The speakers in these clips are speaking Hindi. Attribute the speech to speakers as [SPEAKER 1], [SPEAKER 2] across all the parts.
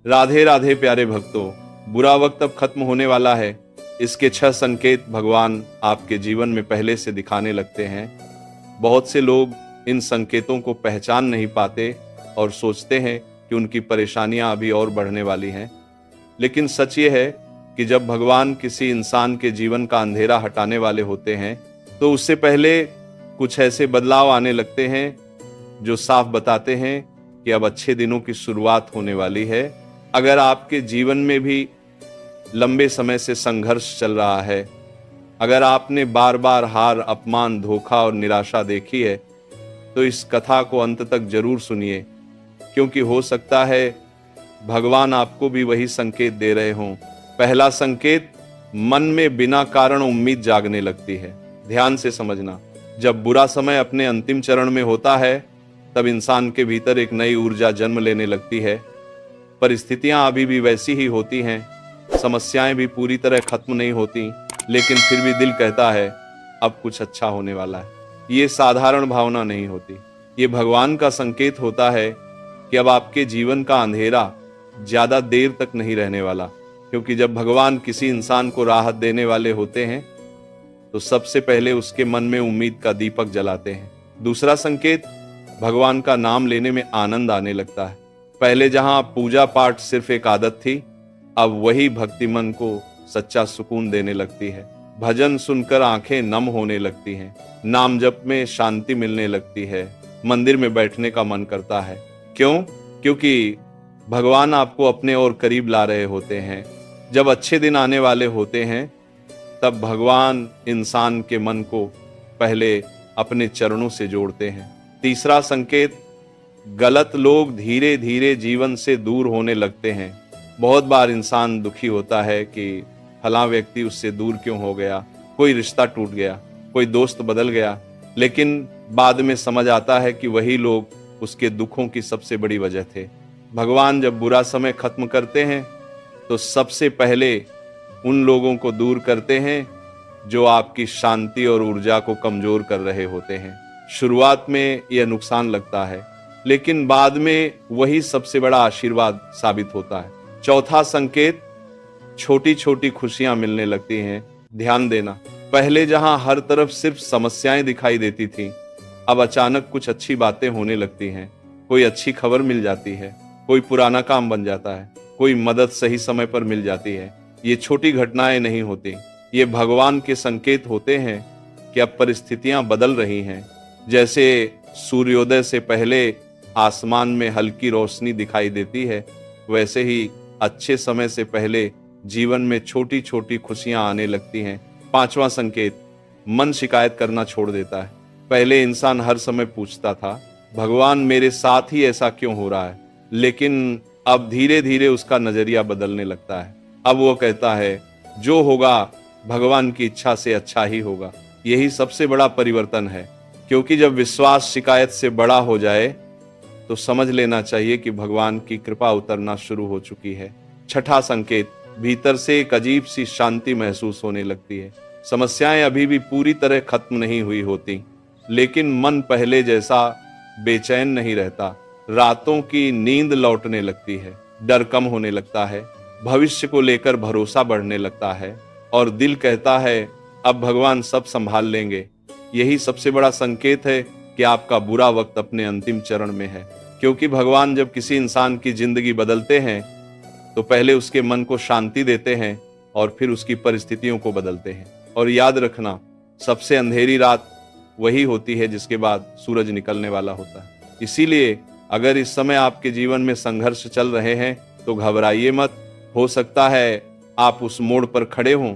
[SPEAKER 1] राधे राधे प्यारे भक्तों, बुरा वक्त अब खत्म होने वाला है। इसके 6 संकेत भगवान आपके जीवन में पहले से दिखाने लगते हैं। बहुत से लोग इन संकेतों को पहचान नहीं पाते और सोचते हैं कि उनकी परेशानियां अभी और बढ़ने वाली हैं। लेकिन सच ये है कि जब भगवान किसी इंसान के जीवन का अंधेरा हटाने वाले होते हैं, तो उससे पहले कुछ ऐसे बदलाव आने लगते हैं जो साफ बताते हैं कि अब अच्छे दिनों की शुरुआत होने वाली है। अगर आपके जीवन में भी लंबे समय से संघर्ष चल रहा है, अगर आपने बार बार हार, अपमान, धोखा और निराशा देखी है, तो इस कथा को अंत तक जरूर सुनिए, क्योंकि हो सकता है भगवान आपको भी वही संकेत दे रहे हों। पहला संकेत, मन में बिना कारण उम्मीद जागने लगती है। ध्यान से समझना, जब बुरा समय अपने अंतिम चरण में होता है, तब इंसान के भीतर एक नई ऊर्जा जन्म लेने लगती है। परिस्थितियां अभी भी वैसी ही होती हैं, समस्याएं भी पूरी तरह खत्म नहीं होती, लेकिन फिर भी दिल कहता है अब कुछ अच्छा होने वाला है। ये साधारण भावना नहीं होती, ये भगवान का संकेत होता है कि अब आपके जीवन का अंधेरा ज्यादा देर तक नहीं रहने वाला। क्योंकि जब भगवान किसी इंसान को राहत देने वाले होते हैं, तो सबसे पहले उसके मन में उम्मीद का दीपक जलाते हैं। दूसरा संकेत, भगवान का नाम लेने में आनंद आने लगता है। पहले जहां पूजा पाठ सिर्फ एक आदत थी, अब वही भक्ति मन को सच्चा सुकून देने लगती है। भजन सुनकर आंखें नम होने लगती हैं, नाम जप में शांति मिलने लगती है, मंदिर में बैठने का मन करता है। क्यों? क्योंकि भगवान आपको अपने और करीब ला रहे होते हैं। जब अच्छे दिन आने वाले होते हैं, तब भगवान इंसान के मन को पहले अपने चरणों से जोड़ते हैं। तीसरा संकेत, गलत लोग धीरे धीरे जीवन से दूर होने लगते हैं। बहुत बार इंसान दुखी होता है कि फलां व्यक्ति उससे दूर क्यों हो गया, कोई रिश्ता टूट गया, कोई दोस्त बदल गया, लेकिन बाद में समझ आता है कि वही लोग उसके दुखों की सबसे बड़ी वजह थे। भगवान जब बुरा समय खत्म करते हैं, तो सबसे पहले उन लोगों को दूर करते हैं जो आपकी शांति और ऊर्जा को कमजोर कर रहे होते हैं। शुरुआत में यह नुकसान लगता है, लेकिन बाद में वही सबसे बड़ा आशीर्वाद साबित होता है। चौथा संकेत, छोटी छोटी खुशियां मिलने लगती हैं। ध्यान देना, पहले जहां हर तरफ सिर्फ समस्याएं दिखाई देती थीं, अब अचानक कुछ अच्छी बातें होने लगती हैं। कोई अच्छी खबर मिल जाती है, कोई पुराना काम बन जाता है, कोई मदद सही समय पर मिल जाती है। ये छोटी घटनाएं नहीं होती, ये भगवान के संकेत होते हैं कि अब परिस्थितियां बदल रही हैं। जैसे सूर्योदय से पहले आसमान में हल्की रोशनी दिखाई देती है, वैसे ही अच्छे समय से पहले जीवन में छोटी छोटी खुशियां आने लगती हैं। पांचवा संकेत, मन शिकायत करना छोड़ देता है। पहले इंसान हर समय पूछता था, भगवान मेरे साथ ही ऐसा क्यों हो रहा है, लेकिन अब धीरे धीरे उसका नजरिया बदलने लगता है। अब वो कहता है जो होगा भगवान की इच्छा से अच्छा ही होगा। यही सबसे बड़ा परिवर्तन है, क्योंकि जब विश्वास शिकायत से बड़ा हो जाए, तो समझ लेना चाहिए कि भगवान की कृपा उतरना शुरू हो चुकी है। छठा संकेत, भीतर से एक अजीब सी शांति महसूस होने लगती है। समस्याएं अभी भी पूरी तरह खत्म नहीं हुई होती, लेकिन मन पहले जैसा बेचैन नहीं रहता। रातों की नींद लौटने लगती है, डर कम होने लगता है, भविष्य को लेकर भरोसा बढ़ने लगता है, और दिल कहता है अब भगवान सब संभाल लेंगे। यही सबसे बड़ा संकेत है कि आपका बुरा वक्त अपने अंतिम चरण में है। क्योंकि भगवान जब किसी इंसान की जिंदगी बदलते हैं, तो पहले उसके मन को शांति देते हैं और फिर उसकी परिस्थितियों को बदलते हैं। और याद रखना, सबसे अंधेरी रात वही होती है जिसके बाद सूरज निकलने वाला होता है। इसीलिए अगर इस समय आपके जीवन में संघर्ष चल रहे हैं, तो घबराइए मत। हो सकता है आप उस मोड़ पर खड़े हों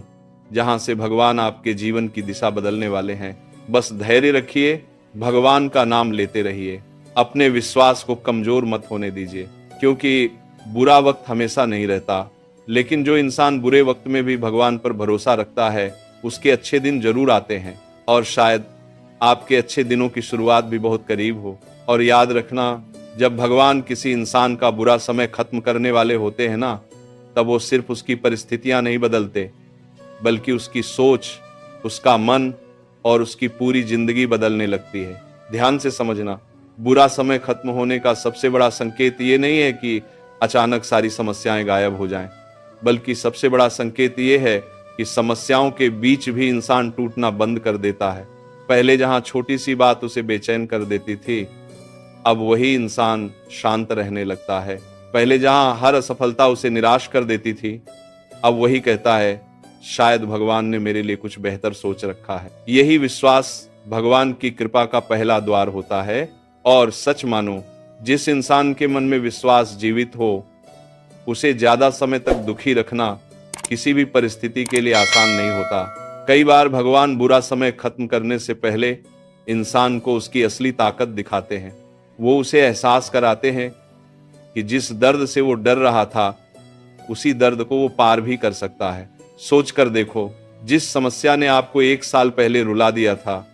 [SPEAKER 1] जहां से भगवान आपके जीवन की दिशा बदलने वाले हैं। बस धैर्य रखिए, भगवान का नाम लेते रहिए, अपने विश्वास को कमजोर मत होने दीजिए। क्योंकि बुरा वक्त हमेशा नहीं रहता, लेकिन जो इंसान बुरे वक्त में भी भगवान पर भरोसा रखता है, उसके अच्छे दिन जरूर आते हैं। और शायद आपके अच्छे दिनों की शुरुआत भी बहुत करीब हो। और याद रखना, जब भगवान किसी इंसान का बुरा समय खत्म करने वाले होते हैं ना, तब वो सिर्फ उसकी परिस्थितियां नहीं बदलते, बल्कि उसकी सोच, उसका मन और उसकी पूरी जिंदगी बदलने लगती है। ध्यान से समझना, बुरा समय खत्म होने का सबसे बड़ा संकेत ये नहीं है कि अचानक सारी समस्याएं गायब हो जाएं, बल्कि सबसे बड़ा संकेत ये है कि समस्याओं के बीच भी इंसान टूटना बंद कर देता है। पहले जहां छोटी सी बात उसे बेचैन कर देती थी, अब वही इंसान शांत रहने लगता है। पहले जहां हर असफलता उसे निराश कर देती थी, अब वही कहता है, शायद भगवान ने मेरे लिए कुछ बेहतर सोच रखा है। यही विश्वास भगवान की कृपा का पहला द्वार होता है। और सच मानो, जिस इंसान के मन में विश्वास जीवित हो, उसे ज्यादा समय तक दुखी रखना किसी भी परिस्थिति के लिए आसान नहीं होता। कई बार भगवान बुरा समय खत्म करने से पहले इंसान को उसकी असली ताकत दिखाते हैं। वो उसे एहसास कराते हैं कि जिस दर्द से वो डर रहा था, उसी दर्द को वो पार भी कर सकता है। सोच कर देखो, जिस समस्या ने आपको 1 साल पहले रुला दिया था,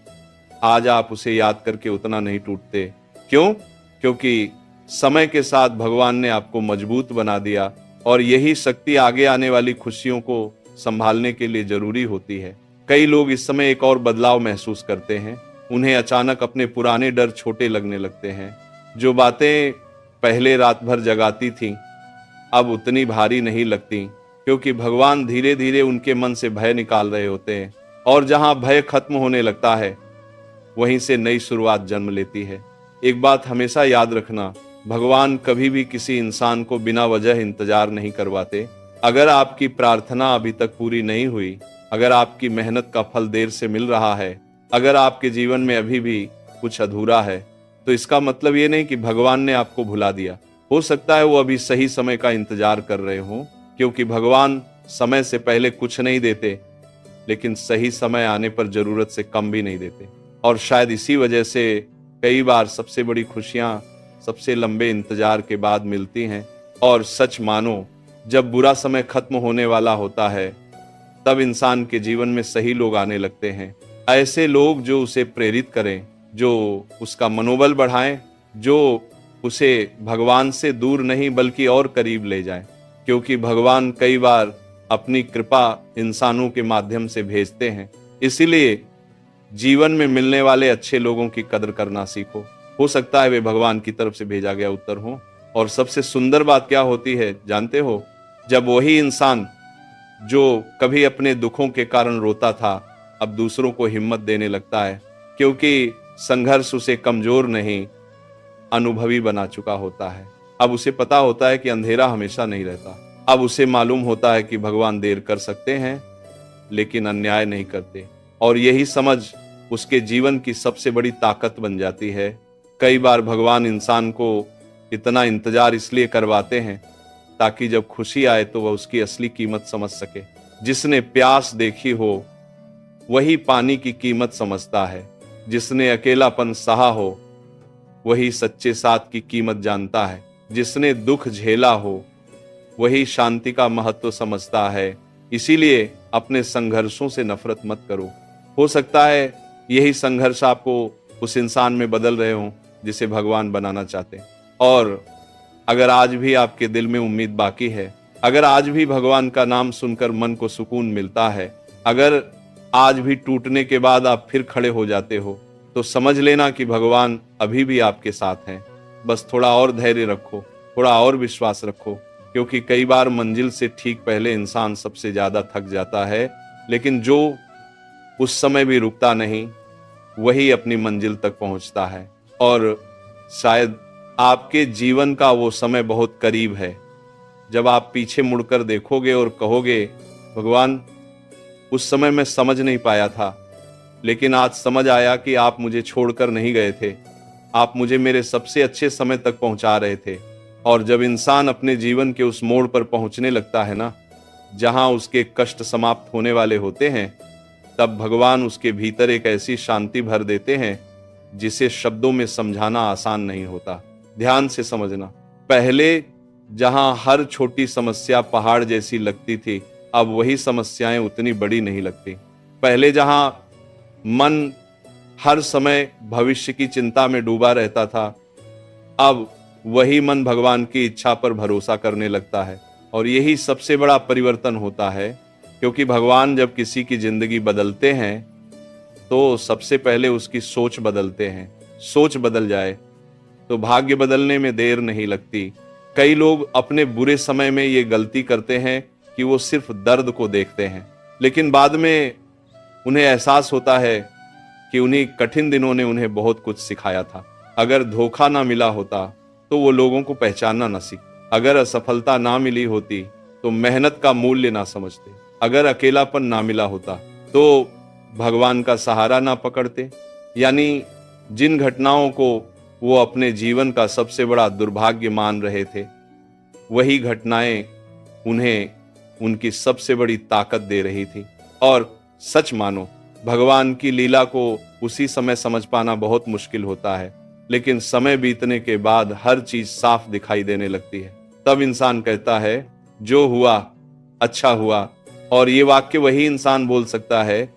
[SPEAKER 1] आज आप उसे याद करके उतना नहीं टूटते। क्यों? क्योंकि समय के साथ भगवान ने आपको मजबूत बना दिया, और यही शक्ति आगे आने वाली खुशियों को संभालने के लिए जरूरी होती है। कई लोग इस समय एक और बदलाव महसूस करते हैं। उन्हें अचानक अपने पुराने डर छोटे लगने लगते हैं। जो बातें पहले रात भर जगाती थीं, अब उतनी भारी नहीं लगती, क्योंकि भगवान धीरे धीरे उनके मन से भय निकाल रहे होते हैं। और जहां भय खत्म होने लगता है, वहीं से नई शुरुआत जन्म लेती है। एक बात हमेशा याद रखना, भगवान कभी भी किसी इंसान को बिना वजह इंतजार नहीं करवाते। अगर आपकी प्रार्थना अभी तक पूरी नहीं हुई, अगर आपकी मेहनत का फल देर से मिल रहा है, अगर आपके जीवन में अभी भी कुछ अधूरा है, तो इसका मतलब ये नहीं कि भगवान ने आपको भुला दिया। हो सकता है वो अभी सही समय का इंतजार कर रहे हों, क्योंकि भगवान समय से पहले कुछ नहीं देते, लेकिन सही समय आने पर जरूरत से कम भी नहीं देते। और शायद इसी वजह से कई बार सबसे बड़ी खुशियां सबसे लंबे इंतजार के बाद मिलती हैं। और सच मानो, जब बुरा समय खत्म होने वाला होता है, तब इंसान के जीवन में सही लोग आने लगते हैं। ऐसे लोग जो उसे प्रेरित करें, जो उसका मनोबल बढ़ाएं, जो उसे भगवान से दूर नहीं बल्कि और करीब ले जाएं। क्योंकि भगवान कई बार अपनी कृपा इंसानों के माध्यम से भेजते हैं। इसीलिए जीवन में मिलने वाले अच्छे लोगों की कदर करना सीखो। हो सकता है वे भगवान की तरफ से भेजा गया उत्तर हो। और सबसे सुंदर बात क्या होती है जानते हो? जब वही इंसान जो कभी अपने दुखों के कारण रोता था, अब दूसरों को हिम्मत देने लगता है, क्योंकि संघर्ष उसे कमजोर नहीं, अनुभवी बना चुका होता है। अब उसे पता होता है कि अंधेरा हमेशा नहीं रहता। अब उसे मालूम होता है कि भगवान देर कर सकते हैं, लेकिन अन्याय नहीं करते। और यही समझ उसके जीवन की सबसे बड़ी ताकत बन जाती है। कई बार भगवान इंसान को इतना इंतजार इसलिए करवाते हैं ताकि जब खुशी आए तो वह उसकी असली कीमत समझ सके। जिसने प्यास देखी हो, वही पानी की कीमत समझता है। जिसने अकेलापन सहा हो, वही सच्चे साथ की कीमत जानता है। जिसने दुख झेला हो, वही शांति का महत्व समझता है। इसीलिए अपने संघर्षों से नफरत मत करो। हो सकता है यही संघर्ष आपको उस इंसान में बदल रहे हों जिसे भगवान बनाना चाहते हैं। और अगर आज भी आपके दिल में उम्मीद बाकी है, अगर आज भी भगवान का नाम सुनकर मन को सुकून मिलता है, अगर आज भी टूटने के बाद आप फिर खड़े हो जाते हो, तो समझ लेना कि भगवान अभी भी आपके साथ हैं। बस थोड़ा और धैर्य रखो, थोड़ा और विश्वास रखो, क्योंकि कई बार मंजिल से ठीक पहले इंसान सबसे ज्यादा थक जाता है, लेकिन जो उस समय भी रुकता नहीं, वही अपनी मंजिल तक पहुंचता है। और शायद आपके जीवन का वो समय बहुत करीब है, जब आप पीछे मुड़कर देखोगे और कहोगे, भगवान उस समय मैं समझ नहीं पाया था, लेकिन आज समझ आया कि आप मुझे छोड़कर नहीं गए थे। आप मुझे मेरे सबसे अच्छे समय तक पहुंचा रहे थे। और जब इंसान अपने जीवन के उस मोड़ पर पहुंचने लगता है ना, जहां उसके कष्ट समाप्त होने वाले होते हैं, तब भगवान उसके भीतर एक ऐसी शांति भर देते हैं जिसे शब्दों में समझाना आसान नहीं होता। ध्यान से समझना, पहले जहां हर छोटी समस्या पहाड़ जैसी लगती थी, अब वही समस्याएं उतनी बड़ी नहीं लगती। पहले जहां मन हर समय भविष्य की चिंता में डूबा रहता था, अब वही मन भगवान की इच्छा पर भरोसा करने लगता है। और यही सबसे बड़ा परिवर्तन होता है, क्योंकि भगवान जब किसी की जिंदगी बदलते हैं तो सबसे पहले उसकी सोच बदलते हैं। सोच बदल जाए तो भाग्य बदलने में देर नहीं लगती। कई लोग अपने बुरे समय में ये गलती करते हैं कि वो सिर्फ दर्द को देखते हैं, लेकिन बाद में उन्हें एहसास होता है कि उन्हीं कठिन दिनों ने उन्हें बहुत कुछ सिखाया था। अगर धोखा ना मिला होता तो वो लोगों को पहचानना ना सीख, अगर असफलता ना मिली होती तो मेहनत का मूल्य ना समझते, अगर अकेलापन ना मिला होता तो भगवान का सहारा ना पकड़ते। यानी जिन घटनाओं को वो अपने जीवन का सबसे बड़ा दुर्भाग्य मान रहे थे, वही घटनाएं उन्हें उनकी सबसे बड़ी ताकत दे रही थी। और सच मानो, भगवान की लीला को उसी समय समझ पाना बहुत मुश्किल होता है, लेकिन समय बीतने के बाद हर चीज साफ दिखाई देने लगती है। तब इंसान कहता है, जो हुआ अच्छा हुआ। और ये वाक्य वही इंसान बोल सकता है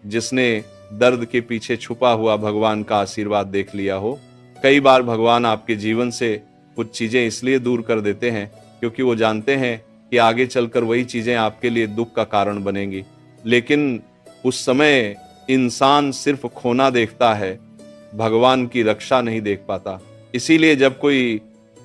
[SPEAKER 1] जिसने दर्द के पीछे छुपा हुआ भगवान का आशीर्वाद देख लिया हो। कई बार भगवान आपके जीवन से कुछ चीजें इसलिए दूर कर देते हैं क्योंकि वो जानते हैं कि आगे चलकर वही चीजें आपके लिए दुख का कारण बनेंगी। लेकिन उस समय इंसान सिर्फ खोना देखता है, भगवान की रक्षा नहीं देख पाता। इसीलिए जब कोई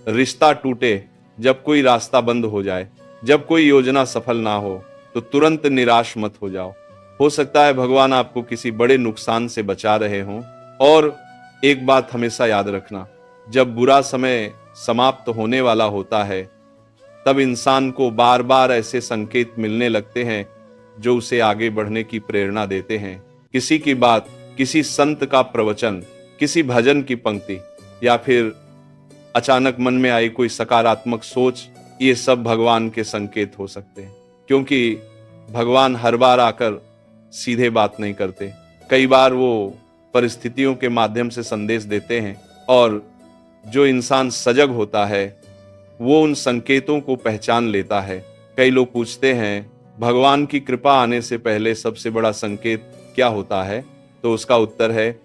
[SPEAKER 1] रिश्ता टूटे, जब कोई रास्ता बंद हो जाए, जब कोई योजना सफल ना हो, तो तुरंत निराश मत हो जाओ। हो सकता है भगवान आपको किसी बड़े नुकसान से बचा रहे हों। और एक बात हमेशा याद रखना, जब बुरा समय समाप्त होने वाला होता है, तब इंसान को बार बार ऐसे संकेत मिलने लगते हैं जो उसे आगे बढ़ने की प्रेरणा देते हैं। किसी की बात, किसी संत का प्रवचन, किसी भजन की पंक्ति, या फिर अचानक मन में आई कोई सकारात्मक सोच, ये सब भगवान के संकेत हो सकते हैं। क्योंकि भगवान हर बार आकर सीधे बात नहीं करते, कई बार वो परिस्थितियों के माध्यम से संदेश देते हैं। और जो इंसान सजग होता है वो उन संकेतों को पहचान लेता है। कई लोग पूछते हैं, भगवान की कृपा आने से पहले सबसे बड़ा संकेत क्या होता है? तो उसका उत्तर है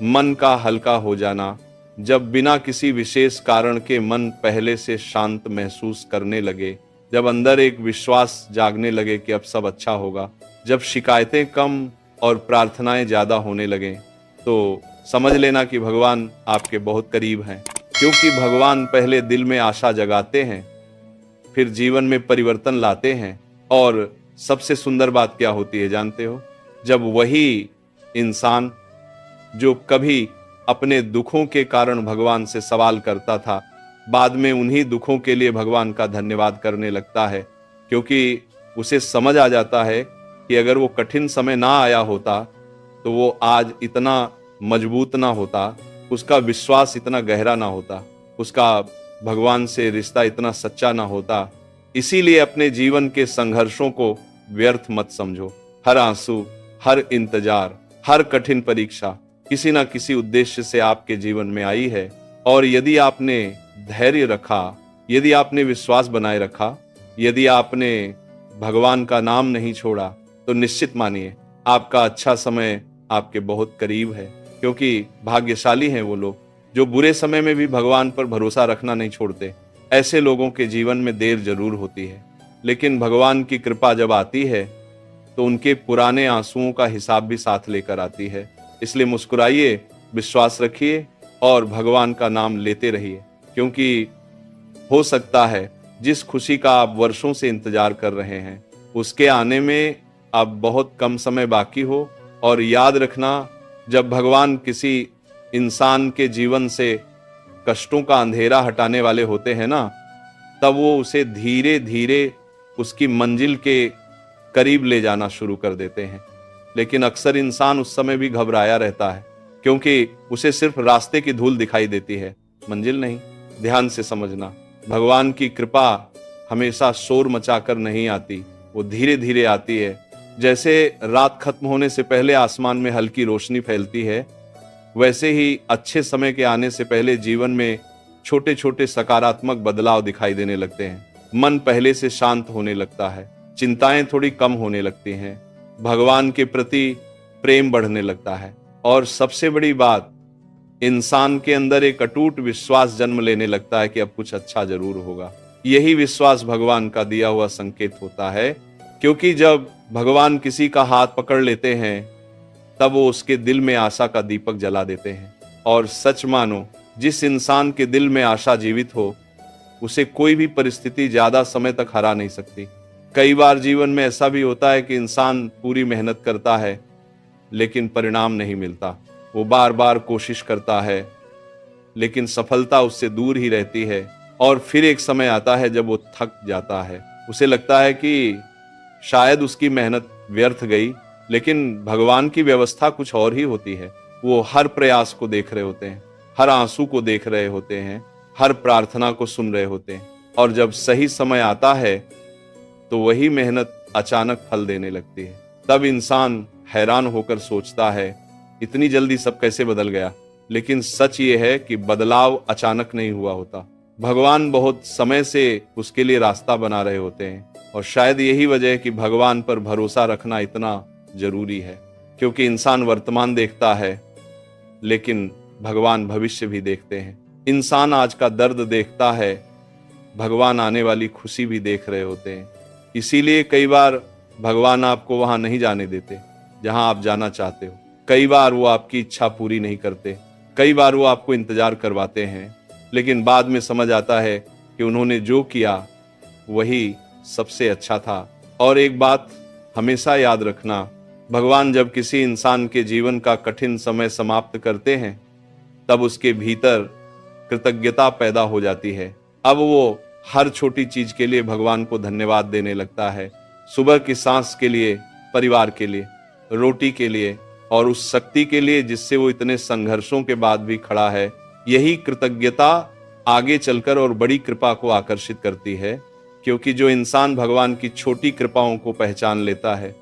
[SPEAKER 1] मन का हल्का हो जाना। जब बिना किसी विशेष कारण के मन पहले से शांत महसूस करने लगे, जब अंदर एक विश्वास जागने लगे कि अब सब अच्छा होगा, जब शिकायतें कम और प्रार्थनाएं ज्यादा होने लगे, तो समझ लेना कि भगवान आपके बहुत करीब हैं। क्योंकि भगवान पहले दिल में आशा जगाते हैं, फिर जीवन में परिवर्तन लाते हैं। और सबसे सुंदर बात क्या होती है जानते हो? जब वही इंसान जो कभी अपने दुखों के कारण भगवान से सवाल करता था, बाद में उन्हीं दुखों के लिए भगवान का धन्यवाद करने लगता है। क्योंकि उसे समझ आ जाता है कि अगर वो कठिन समय ना आया होता तो वो आज इतना मजबूत ना होता, उसका विश्वास इतना गहरा ना होता, उसका भगवान से रिश्ता इतना सच्चा ना होता। इसीलिए अपने जीवन के संघर्षों को व्यर्थ मत समझो। हर आंसू, हर इंतजार, हर कठिन परीक्षा किसी ना किसी उद्देश्य से आपके जीवन में आई है। और यदि आपने धैर्य रखा, यदि आपने विश्वास बनाए रखा, यदि आपने भगवान का नाम नहीं छोड़ा, तो निश्चित मानिए आपका अच्छा समय आपके बहुत करीब है। क्योंकि भाग्यशाली हैं वो लोग जो बुरे समय में भी भगवान पर भरोसा रखना नहीं छोड़ते। ऐसे लोगों के जीवन में देर जरूर होती है, लेकिन भगवान की कृपा जब आती है तो उनके पुराने आंसुओं का हिसाब भी साथ लेकर आती है। इसलिए मुस्कुराइए, विश्वास रखिए और भगवान का नाम लेते रहिए। क्योंकि हो सकता है जिस खुशी का आप वर्षों से इंतजार कर रहे हैं, उसके आने में अब बहुत कम समय बाकी हो। और याद रखना, जब भगवान किसी इंसान के जीवन से कष्टों का अंधेरा हटाने वाले होते हैं ना, तब वो उसे धीरे धीरे उसकी मंजिल के करीब ले जाना शुरू कर देते हैं। लेकिन अक्सर इंसान उस समय भी घबराया रहता है, क्योंकि उसे सिर्फ रास्ते की धूल दिखाई देती है, मंजिल नहीं। ध्यान से समझना, भगवान की कृपा हमेशा शोर मचाकर नहीं आती, वो धीरे धीरे आती है। जैसे रात खत्म होने से पहले आसमान में हल्की रोशनी फैलती है, वैसे ही अच्छे समय के आने से पहले जीवन में छोटे छोटे सकारात्मक बदलाव दिखाई देने लगते हैं। मन पहले से शांत होने लगता है, चिंताएं थोड़ी कम होने लगती हैं, भगवान के प्रति प्रेम बढ़ने लगता है। और सबसे बड़ी बात, इंसान के अंदर एक अटूट विश्वास जन्म लेने लगता है कि अब कुछ अच्छा जरूर होगा। यही विश्वास भगवान का दिया हुआ संकेत होता है। क्योंकि जब भगवान किसी का हाथ पकड़ लेते हैं, तब वो उसके दिल में आशा का दीपक जला देते हैं। और सच मानो, जिस इंसान के दिल में आशा जीवित हो, उसे कोई भी परिस्थिति ज्यादा समय तक हरा नहीं सकती। कई बार जीवन में ऐसा भी होता है कि इंसान पूरी मेहनत करता है लेकिन परिणाम नहीं मिलता। वो बार बार कोशिश करता है लेकिन सफलता उससे दूर ही रहती है। और फिर एक समय आता है जब वो थक जाता है। उसे लगता है कि शायद उसकी मेहनत व्यर्थ गई, लेकिन भगवान की व्यवस्था कुछ और ही होती है। वो हर प्रयास को देख रहे होते हैं, हर आंसू को देख रहे होते हैं, हर प्रार्थना को सुन रहे होते हैं। और जब सही समय आता है तो वही मेहनत अचानक फल देने लगती है। तब इंसान हैरान होकर सोचता है, इतनी जल्दी सब कैसे बदल गया। लेकिन सच ये है कि बदलाव अचानक नहीं हुआ होता। भगवान बहुत समय से उसके लिए रास्ता बना रहे होते हैं। और शायद यही वजह है कि भगवान पर भरोसा रखना इतना जरूरी है, क्योंकि इंसान वर्तमान देखता है लेकिन भगवान भविष्य भी देखते हैं। इंसान आज का दर्द देखता है, भगवान आने वाली खुशी भी देख रहे होते हैं। इसीलिए कई बार भगवान आपको वहां नहीं जाने देते जहां आप जाना चाहते हो। कई बार वो आपकी इच्छा पूरी नहीं करते, कई बार वो आपको इंतजार करवाते हैं, लेकिन बाद में समझ आता है कि उन्होंने जो किया वही सबसे अच्छा था। और एक बात हमेशा याद रखना, भगवान जब किसी इंसान के जीवन का कठिन समय समाप्त करते हैं तब उसके भीतर कृतज्ञता पैदा हो जाती है। अब वो हर छोटी चीज के लिए भगवान को धन्यवाद देने लगता है। सुबह की सांस के लिए, परिवार के लिए, रोटी के लिए और उस शक्ति के लिए जिससे वो इतने संघर्षों के बाद भी खड़ा है। यही कृतज्ञता आगे चलकर और बड़ी कृपा को आकर्षित करती है, क्योंकि जो इंसान भगवान की छोटी कृपाओं को पहचान लेता है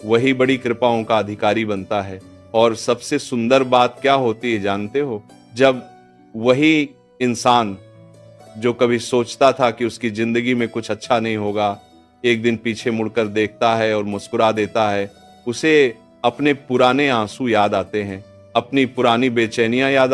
[SPEAKER 1] वही बड़ी कृपाओं का अधिकारी बनता है। और सबसे सुंदर बात क्या होती है जानते हो? जब वही इंसान जो कभी सोचता था कि उसकी जिंदगी में कुछ अच्छा नहीं होगा, एक दिन पीछे मुड़कर देखता है और मुस्कुरा देता है। उसे अपने पुराने आंसू याद आते हैं, अपनी पुरानी बेचैनियां याद